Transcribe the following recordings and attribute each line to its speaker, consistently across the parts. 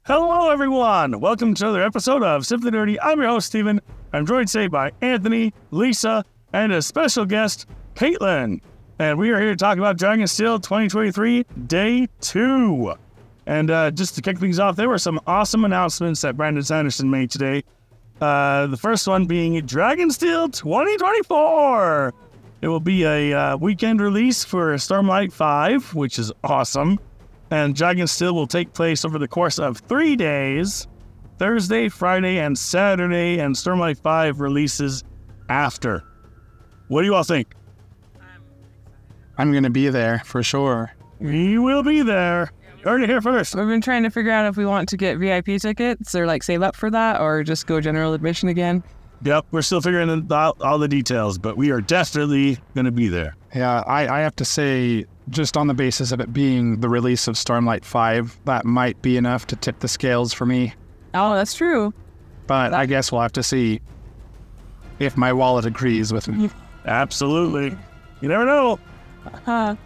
Speaker 1: Hello, everyone! Welcome to another episode of Simply Nerdy. I'm your host, Steven. I'm joined today by Anthony, Lisa, and a special guest, Caitlin. And we are here to talk about Dragonsteel 2023 Day 2. And just to kick things off, there were some awesome announcements that Brandon Sanderson made today. The first one being Dragonsteel 2024. It will be a weekend release for Stormlight 5, which is awesome. And Dragonsteel will take place over the course of 3 days, Thursday, Friday, and Saturday, and Stormlight 5 releases after. What do you all think?
Speaker 2: I'm going to be there for sure.
Speaker 1: You will be there. You heard it here first.
Speaker 3: We've been trying to figure out if we want to get VIP tickets or like save up for that or just go general admission again.
Speaker 1: Yep, we're still figuring out all the details, but we are definitely going to be there.
Speaker 2: Yeah, I have to say, just on the basis of it being the release of Stormlight 5, that might be enough to tip the scales for me.
Speaker 3: Oh, that's true.
Speaker 2: But I guess we'll have to see if my wallet agrees with me.
Speaker 1: Absolutely. You never know. All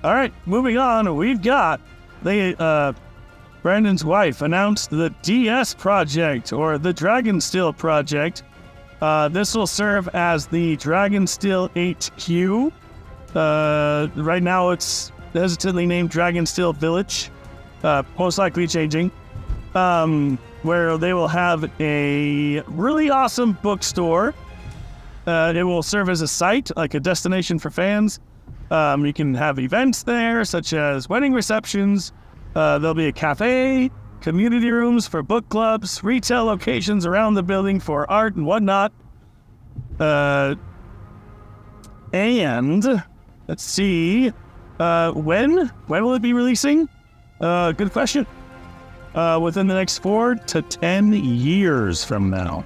Speaker 1: right, moving on. We've got Brandon's wife announced the DS project, or the Dragonsteel project. This will serve as the Dragonsteel HQ. Right now it's hesitantly named Dragonsteel Village, most likely changing, where they will have a really awesome bookstore. It will serve as a site, like a destination for fans. You can have events there, such as wedding receptions. There'll be a cafe, community rooms for book clubs, retail locations around the building for art and whatnot. And let's see, when will it be releasing? Good question. Within the next 4 to 10 years from now.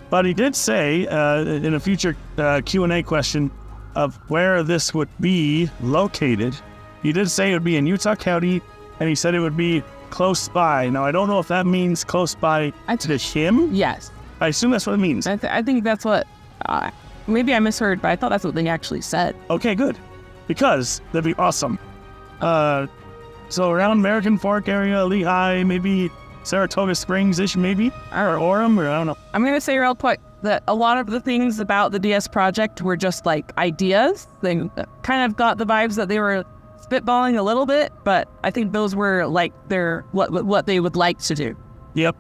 Speaker 1: But he did say in a future Q&A question of where this would be located, he did say it would be in Utah County, and he said it would be close by. Now, I don't know if that means close by to him.
Speaker 3: Yes.
Speaker 1: I assume that's what it means.
Speaker 3: I think that's what, maybe I misheard, but I thought that's what they actually said.
Speaker 1: Okay, good. Because that'd be awesome. So around American Fork area, Lehigh, maybe Saratoga Springs-ish, maybe? Or Orem, or I don't know.
Speaker 3: I'm going to say real quick that a lot of the things about the DS project were just like ideas. They kind of got the vibes that they were spitballing a little bit, but I think those were like their what they would like to do.
Speaker 1: Yep.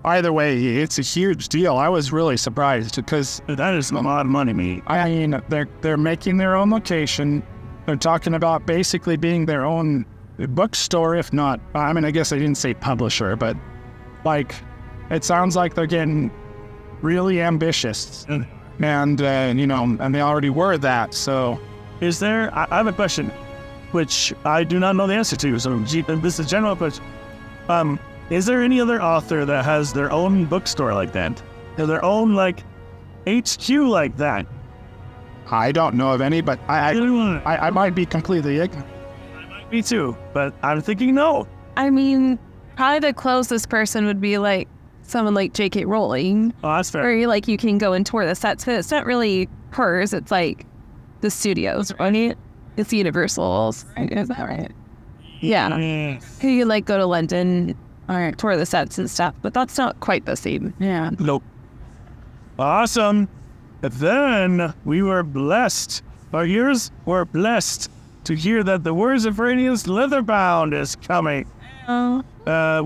Speaker 2: Either way, it's a huge deal. I was really surprised because
Speaker 1: That is a lot of money, mate.
Speaker 2: I mean, they're making their own location. They're talking about basically being their own bookstore, if not, I mean, I guess I didn't say publisher, but like, it sounds like they're getting really ambitious. And, and they already were that, so.
Speaker 1: Is there, I have a question, which I do not know the answer to, so this is a general question. Is there any other author that has their own bookstore like that? Or their own, like, HQ like that?
Speaker 2: I don't know of any, but I might be completely ignorant.
Speaker 1: Me too, but I'm thinking no.
Speaker 4: I mean, probably the closest person would be like someone like J.K. Rowling.
Speaker 1: Oh, that's fair.
Speaker 4: Where like you can go and tour the sets, but it's not really hers. It's like the studios, right? It's Universal's. Is that right? Yeah. You like go to London or tour the sets and stuff, but that's not quite the same. Yeah.
Speaker 1: Nope. Awesome. But then we were blessed. Our ears were blessed to hear that the Words of Radiance Leatherbound is coming.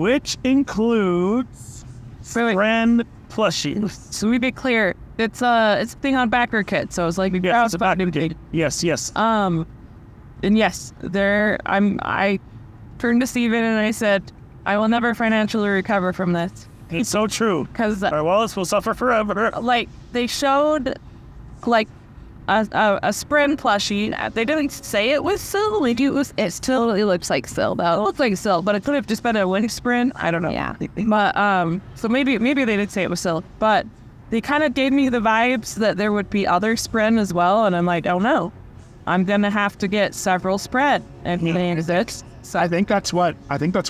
Speaker 1: Which includes Friend Plushie.
Speaker 3: So we be clear, it's a thing on backer kit, so it's like
Speaker 1: it's a backer kit. Yes.
Speaker 3: And yes, I turned to Steven and I said, I will never financially recover from this.
Speaker 1: It's so true.
Speaker 3: Because
Speaker 1: our wallets will suffer forever.
Speaker 3: Like, they showed, like, a Spren plushie. They didn't say it was Syl. It still looks like Syl, though. It looks like Syl, but it could have just been a Wing Spren. I don't know.
Speaker 4: Yeah.
Speaker 3: But, so maybe they did say it was Syl, but they kind of gave me the vibes that there would be other Spren as well, and I'm like, oh no. I'm gonna have to get several Spren. And
Speaker 2: So I think that's what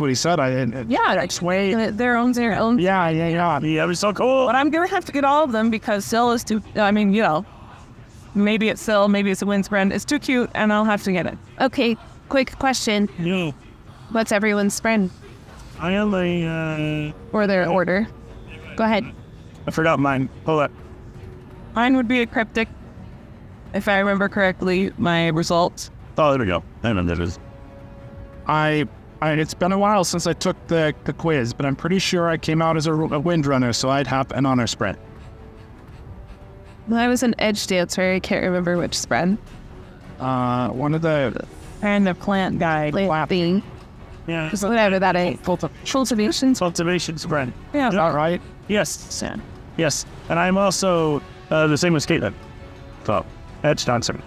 Speaker 2: he said.
Speaker 3: That's way their own.
Speaker 2: Yeah.
Speaker 1: Yeah, it was so cool.
Speaker 3: But I'm gonna have to get all of them because Syl is too. I mean, maybe it's Syl, maybe it's a Windsprend. It's too cute, and I'll have to get it.
Speaker 4: Okay, quick question.
Speaker 1: Yeah.
Speaker 4: What's everyone's friend?
Speaker 1: I only,
Speaker 4: or their order. Go ahead.
Speaker 1: I forgot mine. Hold up.
Speaker 3: Mine would be a cryptic, if I remember correctly, my results.
Speaker 1: Oh, there we go. I know that is.
Speaker 2: It's been a while since I took the quiz, but I'm pretty sure I came out as a windrunner, so I'd have an honor spread.
Speaker 4: Well, I was an edge dancer. I can't remember which spread.
Speaker 2: One of the
Speaker 3: And a plant guide.
Speaker 4: Plant thing.
Speaker 1: Yeah.
Speaker 4: Just whatever that is. Cultivation.
Speaker 1: Cultivation spread.
Speaker 3: Yeah.
Speaker 2: is that right?
Speaker 1: Yes. Yes. And I'm also the same as Caitlin. So, edge dancer.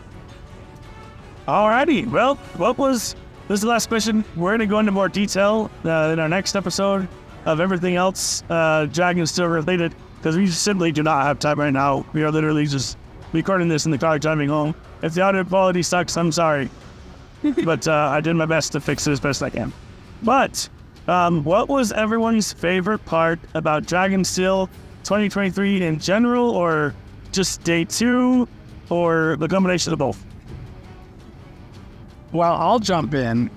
Speaker 1: Alrighty. Well, this is the last question. We're going to go into more detail in our next episode of everything else Dragonsteel related, because we simply do not have time right now. We are literally just recording this in the car driving home. If the audio quality sucks, I'm sorry. But I did my best to fix it as best I can. But what was everyone's favorite part about Dragonsteel 2023 in general, or just day 2, or the combination of both?
Speaker 2: Well, I'll jump in.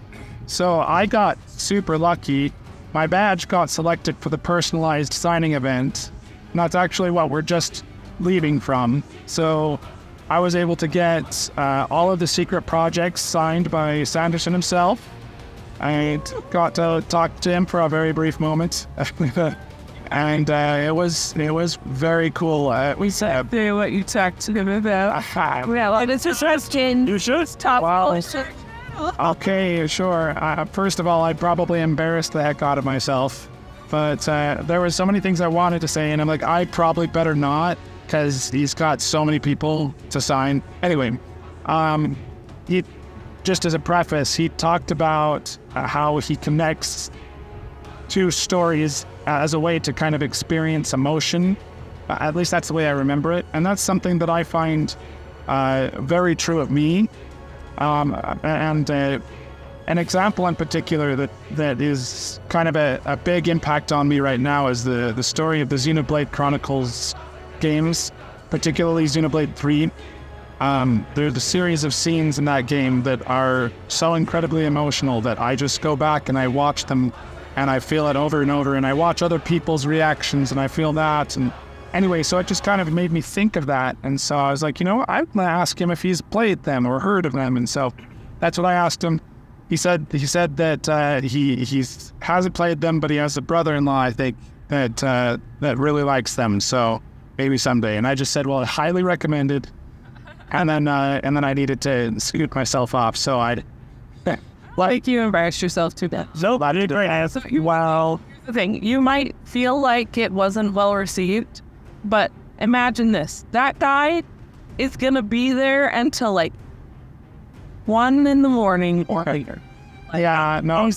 Speaker 2: So I got super lucky. My badge got selected for the personalized signing event. And that's actually what we're just leaving from. So I was able to get all of the secret projects signed by Sanderson himself. I got to talk to him for a very brief moment. And it was very cool.
Speaker 3: We said what you talked to him about.
Speaker 4: Well, it's a question.
Speaker 1: You should.
Speaker 3: Top question.
Speaker 2: Okay, sure. First of all, I probably embarrassed the heck out of myself. But there were so many things I wanted to say, and I'm like, I probably better not, because he's got so many people to sign. Anyway, he, just as a preface, he talked about how he connects two stories as a way to kind of experience emotion. At least that's the way I remember it. And that's something that I find very true of me. And an example in particular that is kind of a big impact on me right now is the story of the Xenoblade Chronicles games, particularly Xenoblade 3. There's a series of scenes in that game that are so incredibly emotional that I just go back and I watch them and I feel it over and over, and I watch other people's reactions and I feel that. And anyway, so it just kind of made me think of that. And so I was like, you know, I'm going to ask him if he's played them or heard of them. And so that's what I asked him. He said that he hasn't played them, but he has a brother-in-law, I think, that really likes them. So maybe someday. And I just said, well, I highly recommended. And then I needed to scoot myself off. So
Speaker 3: Like you embarrassed yourself too bad.
Speaker 1: Nope, I did great.
Speaker 3: Well, the thing, you might feel like it wasn't well received, but imagine this. That guy is going to be there until like 1 a.m. or later.
Speaker 2: Yeah, no.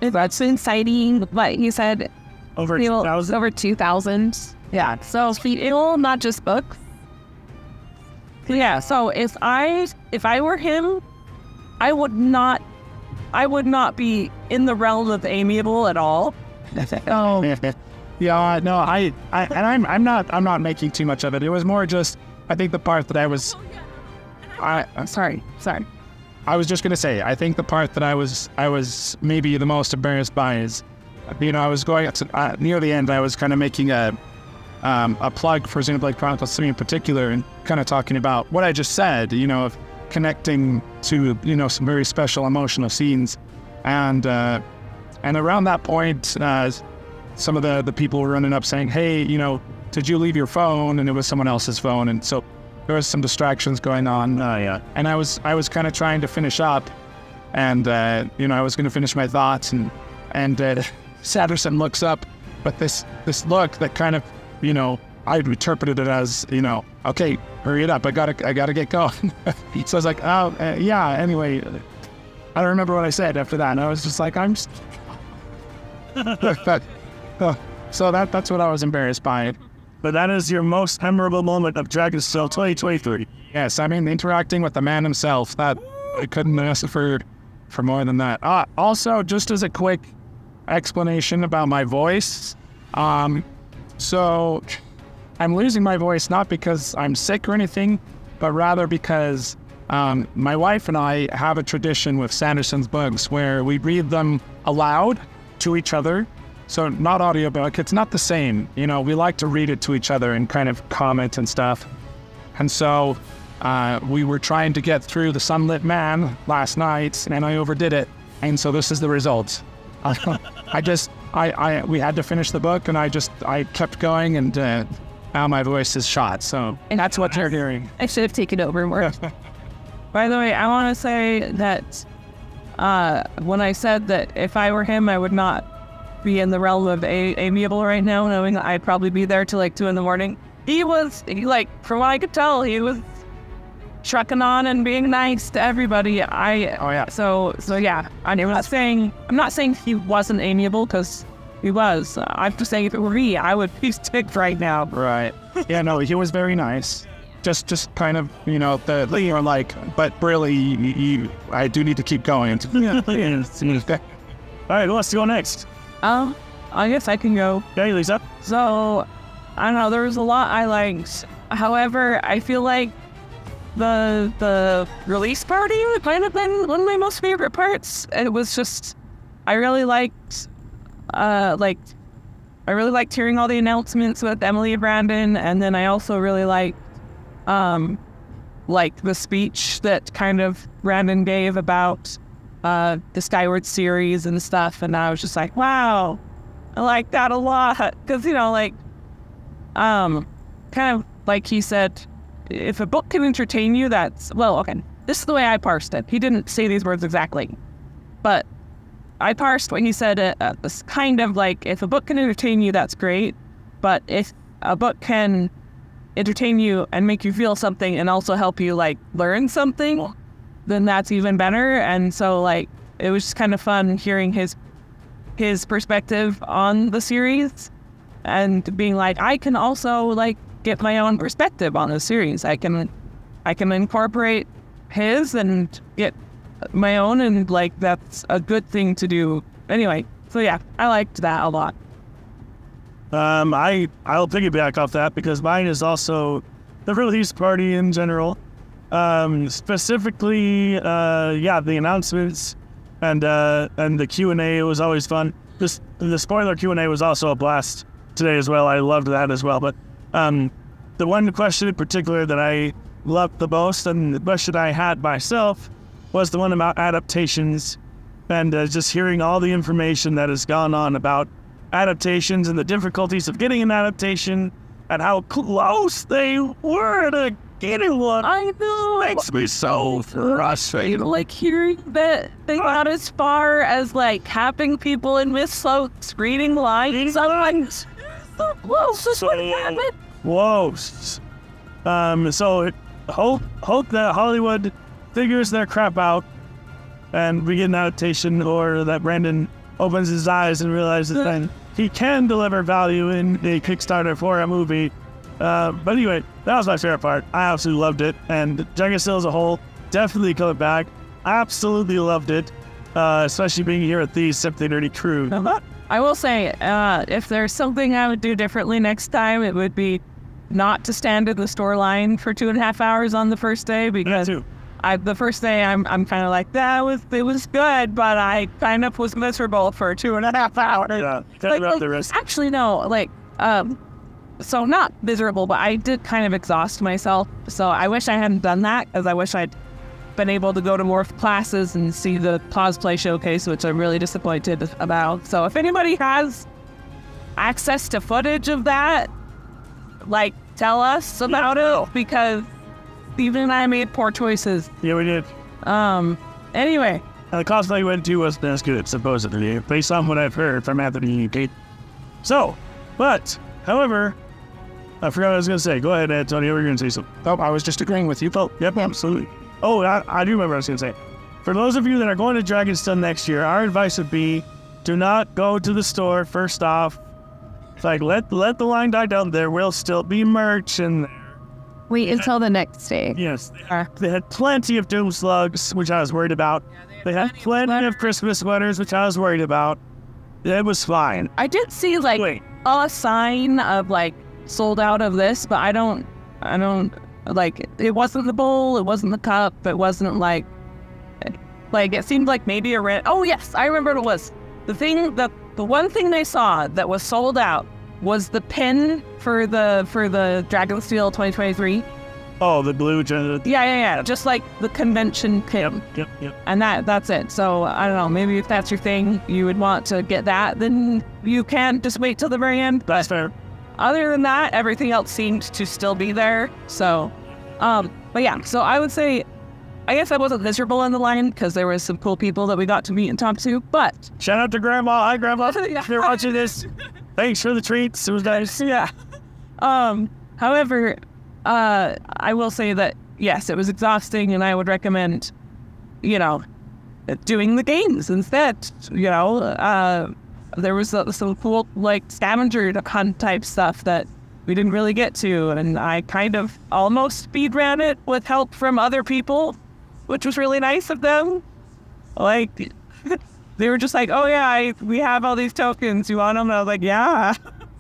Speaker 3: That's inciting.
Speaker 4: But he said
Speaker 1: Over 2,000?
Speaker 4: over 2,000. Yeah. So it'll not just books.
Speaker 3: Yeah, so if I were him, I would not be in the realm of amiable at all.
Speaker 4: Oh,
Speaker 2: Yeah, no, I'm not making too much of it. It was more just, I think the part that I was
Speaker 4: sorry.
Speaker 2: I was just gonna say, I think the part that I was maybe the most embarrassed by is, you know, I was going to, near the end, I was kind of making a plug for Xenoblade Chronicles 3 in particular, and kind of talking about what I just said, you know, of connecting to, you know, some very special emotional scenes, and around that point, some of the people were running up saying, hey, you know, did you leave your phone? And it was someone else's phone, and so there was some distractions going on.
Speaker 1: Yeah.
Speaker 2: And I was kind of trying to finish up, and you know, I was going to finish my thoughts, and Sanderson looks up with this look that kind of, you know, I interpreted it as, you know, okay, hurry it up, I gotta get going. So I was like, oh yeah. Anyway, I don't remember what I said after that, and I was just like, so that's what I was embarrassed by.
Speaker 1: But that is your most memorable moment of Dragonsteel 2023.
Speaker 2: Yes, I mean, interacting with the man himself, that I couldn't ask for more than that. Also, just as a quick explanation about my voice, so I'm losing my voice not because I'm sick or anything, but rather because my wife and I have a tradition with Sanderson's books where we read them aloud to each other So not audiobook, it's not the same. You know, we like to read it to each other and kind of comment and stuff. And so we were trying to get through The Sunlit Man last night, and I overdid it. And so this is the result. We had to finish the book, and I kept going, and now my voice is shot. So that's what you're hearing.
Speaker 4: I should have taken over more.
Speaker 3: By the way, I want to say that when I said that if I were him, I would not be in the realm of amiable right now, knowing that I'd probably be there till like 2 a.m. He from what I could tell, he was trucking on and being nice to everybody. So yeah. I'm not saying he wasn't amiable, because he was. I'm just saying if it were me, I would be ticked right now.
Speaker 2: Right. Yeah, no, he was very nice. Just kind of, you know, you're like, but really, I do need to keep going.
Speaker 1: All right, who wants to go next?
Speaker 3: I guess I can go.
Speaker 1: Okay, Lisa.
Speaker 3: So, I don't know, there was a lot I liked. However, I feel like the release party might have been one of my most favorite parts. It was just, I really liked hearing all the announcements with Emily and Brandon, and then I also really liked the speech that kind of Brandon gave about the Skyward series and stuff, and I was just like, wow, I like that a lot, because, you know, like, kind of like he said, if a book can entertain you, that's, well, okay, this is the way I parsed it. He didn't say these words exactly, but I parsed what he said, it's kind of like, if a book can entertain you, that's great, but if a book can entertain you and make you feel something and also help you, like, learn something, then that's even better. And so, like, it was just kind of fun hearing his perspective on the series and being like, I can also, like, get my own perspective on the series. I can incorporate his and get my own, and, like, that's a good thing to do. Anyway, so yeah, I liked that a lot.
Speaker 1: I'll piggyback off that, because mine is also the release party in general. Specifically, the announcements and the Q&A was always fun. The spoiler Q&A was also a blast today as well. I loved that as well. But the one question in particular that I loved the most, and the question I had myself, was the one about adaptations, and just hearing all the information that has gone on about adaptations and the difficulties of getting an adaptation and how close they were to getting one.
Speaker 3: I know.
Speaker 1: Makes me so frustrated.
Speaker 3: Like, hearing that they got as far as, like, having people in missloads reading lines. I'm like, so close. This would happen.
Speaker 1: Close. So hope that Hollywood figures their crap out and we get an adaptation, or that Brandon opens his eyes and realizes that he can deliver value in a Kickstarter for a movie. But anyway, that was my favorite part. I absolutely loved it. And Dragonsteel as a whole, definitely coming back. Absolutely loved it. Especially being here at the Simply Nerdy crew.
Speaker 3: I will say, if there's something I would do differently next time, it would be not to stand in the store line for 2.5 hours on the first day, because the first day I'm kind of like, it was good, but I kind of was miserable for 2.5 hours.
Speaker 1: Yeah, the rest.
Speaker 3: Actually, no, so not miserable, but I did kind of exhaust myself. So I wish I hadn't done that, because I wish I'd been able to go to more classes and see the cosplay showcase, which I'm really disappointed about. So if anybody has access to footage of that, like, tell us about it, because Steven and I made poor choices.
Speaker 1: Yeah, we did.
Speaker 3: Anyway.
Speaker 1: The cosplay we went to wasn't as good, supposedly, based on what I've heard from Anthony and Kate. So, however, I forgot what I was going to say. Go ahead, Antonio. You were going to say something.
Speaker 2: Oh, I was just agreeing with you.
Speaker 1: Oh, yep, absolutely. Oh, I do remember what I was going to say. For those of you that are going to Dragonsteel next year, our advice would be, do not go to the store first off. It's like, let the line die down. There will still be merch in there.
Speaker 4: Wait until the next day.
Speaker 1: Yes. They had plenty of Doom Slugs, which I was worried about. They had plenty of Christmas sweaters, which I was worried about. It was fine.
Speaker 3: I did see, like, a sign of, like, sold out of this, but I don't, like, it wasn't the bowl, it wasn't the cup, it wasn't, like, it seemed like maybe a red. Oh, yes, I remember what it was. The thing that the one thing I saw that was sold out was the pin for the Dragonsteel 2023.
Speaker 1: Oh, the blue.
Speaker 3: Yeah. Just like the convention pin.
Speaker 1: Yep.
Speaker 3: And that's it. So I don't know. Maybe if that's your thing, you would want to get that. Then you can just wait till the very end.
Speaker 1: That's fair.
Speaker 3: Other than that, everything else seemed to still be there. So, but yeah. So I would say, I guess I wasn't miserable in the line because there was some cool people that we got to meet and talk to. But
Speaker 1: shout out to Grandma. Hi, Grandma.
Speaker 3: Yeah.
Speaker 1: If you're watching this, thanks for the treats. It was nice.
Speaker 3: Yeah. However, I will say that, yes, it was exhausting, and I would recommend, doing the games instead. There was some cool, like, scavenger hunt type stuff that we didn't really get to, and I kind of almost speed ran it with help from other people, which was really nice of them. Like, they were just like, oh, yeah, we have all these tokens. You want them? And I was like, yeah.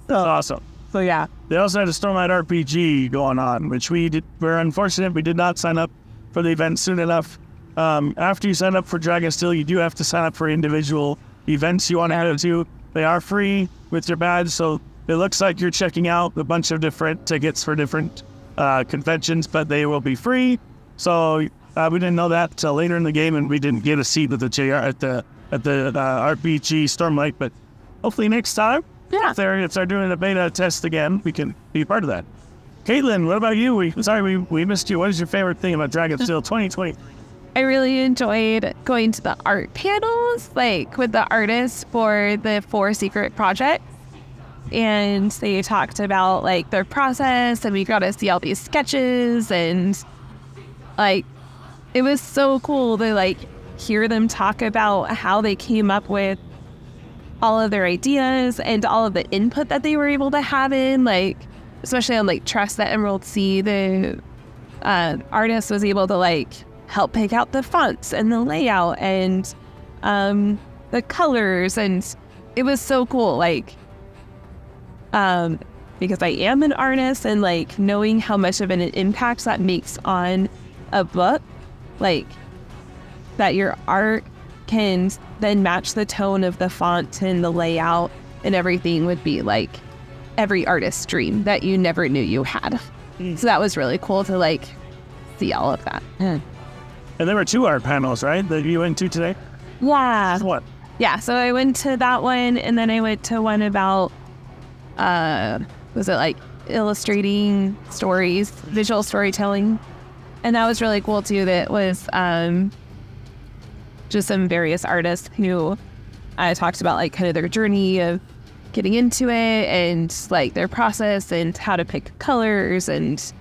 Speaker 1: That's awesome.
Speaker 3: So, yeah.
Speaker 1: They also had a Stormlight RPG going on, which we're unfortunate we did not sign up for the event soon enough. After you sign up for Dragonsteel, you do have to sign up for individual events you want to add to. They are free with your badge, so it looks like you're checking out a bunch of different tickets for different conventions, but they will be free. So we didn't know that till later in the game, and we didn't get a seat at the RPG Stormlight, but hopefully next time.
Speaker 3: Yeah.
Speaker 1: If they're doing a beta test again, we can be part of that. Caitlin, what about you? We missed you. What is your favorite thing about Dragonsteel 2020?
Speaker 4: I really enjoyed going to the art panels, like with the artists for the 4 secret projects. And they talked about like their process, and we got to see all these sketches, and like it was so cool to like hear them talk about how they came up with all of their ideas and all of the input that they were able to have in, like, especially on like Trust the Emerald Sea, the artist was able to like help pick out the fonts and the layout and the colors, and it was so cool, like, because I am an artist, and like knowing how much of an impact that makes on a book, like that your art can then match the tone of the font and the layout and everything would be like every artist's dream that you never knew you had. So that was really cool to like see all of that.
Speaker 1: And there were 2 art panels, right, that you went to today?
Speaker 4: Yeah.
Speaker 1: What?
Speaker 4: Yeah, so I went to that one, and then I went to one about, was it like illustrating stories, visual storytelling? And that was really cool too. That was just some various artists who talked about like kind of their journey of getting into it and like their process and how to pick colors, and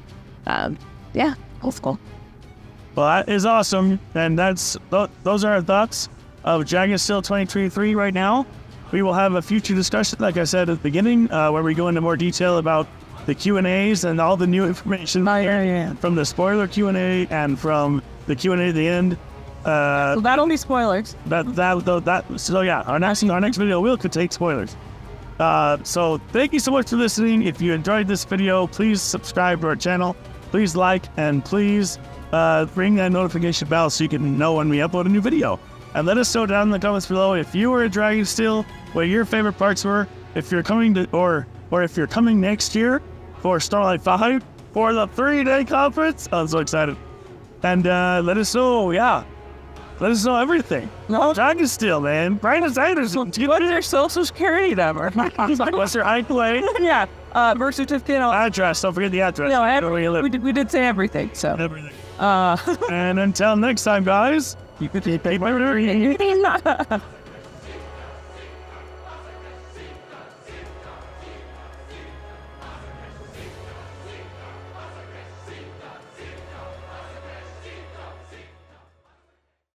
Speaker 4: yeah, old school.
Speaker 1: Well, that is awesome, and those are our thoughts of Dragonsteel 2023 right now. We will have a future discussion, like I said at the beginning, where we go into more detail about the Q&As and all the new information from the spoiler Q&A and from the Q&A at the end.
Speaker 3: So that'll be spoilers.
Speaker 1: So yeah, our next video will contain spoilers. So thank you so much for listening. If you enjoyed this video, please subscribe to our channel. Please like, and please ring that notification bell so you can know when we upload a new video. And let us know down in the comments below if you were a Dragonsteel, what your favorite parts were, if you're coming to, or if you're coming next year for Starlight 5 for the 3-day conference. I'm so excited. And let us know, let us know everything.
Speaker 3: No.
Speaker 1: Dragonsteel, man. Brandon Sanders.
Speaker 3: What is your social security number?
Speaker 1: What's your IQA?
Speaker 3: Yeah. Birth certificate.
Speaker 1: Address. Don't forget the address.
Speaker 3: No,
Speaker 1: where you live.
Speaker 3: we did say everything. So.
Speaker 1: Everything. And until next time, guys.
Speaker 3: You could take paper.